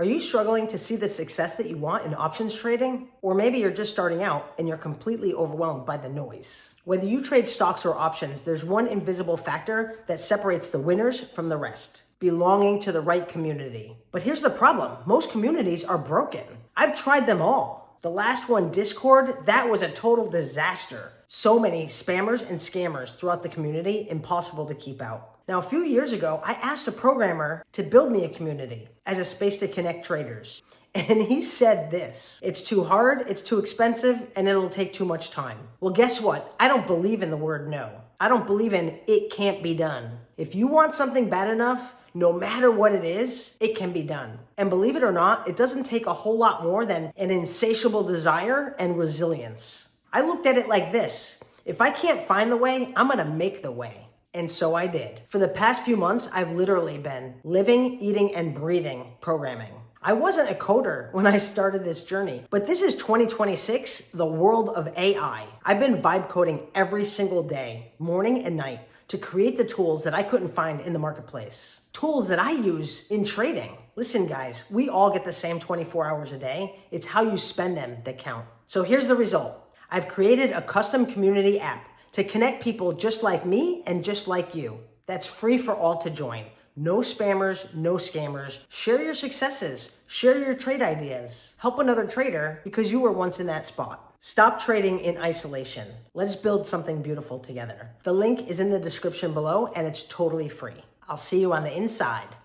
Are you struggling to see the success that you want in options trading? Or maybe you're just starting out and you're completely overwhelmed by the noise. Whether you trade stocks or options, there's one invisible factor that separates the winners from the rest: belonging to the right community. But here's the problem. Most communities are broken. I've tried them all. The last one, Discord, that was a total disaster. So many spammers and scammers throughout the community, impossible to keep out. Now, a few years ago, I asked a programmer to build me a community as a space to connect traders. And he said this: it's too hard, it's too expensive, and it'll take too much time. Well, guess what? I don't believe in the word no. I don't believe in it can't be done. If you want something bad enough, no matter what it is, it can be done. And believe it or not, it doesn't take a whole lot more than an insatiable desire and resilience. I looked at it like this: if I can't find the way, I'm gonna make the way. And so I did. For the past few months, I've literally been living, eating, and breathing programming. I wasn't a coder when I started this journey, but this is 2026, the world of AI. I've been vibe coding every single day, morning and night, to create the tools that I couldn't find in the marketplace. Tools that I use in trading. Listen, guys, we all get the same 24 hours a day. It's how you spend them that count. So here's the result. I've created a custom community app to connect people just like me and just like you. That's free for all to join. No spammers, no scammers. Share your successes. Share your trade ideas. Help another trader because you were once in that spot. Stop trading in isolation. Let's build something beautiful together. The link is in the description below and it's totally free. I'll see you on the inside.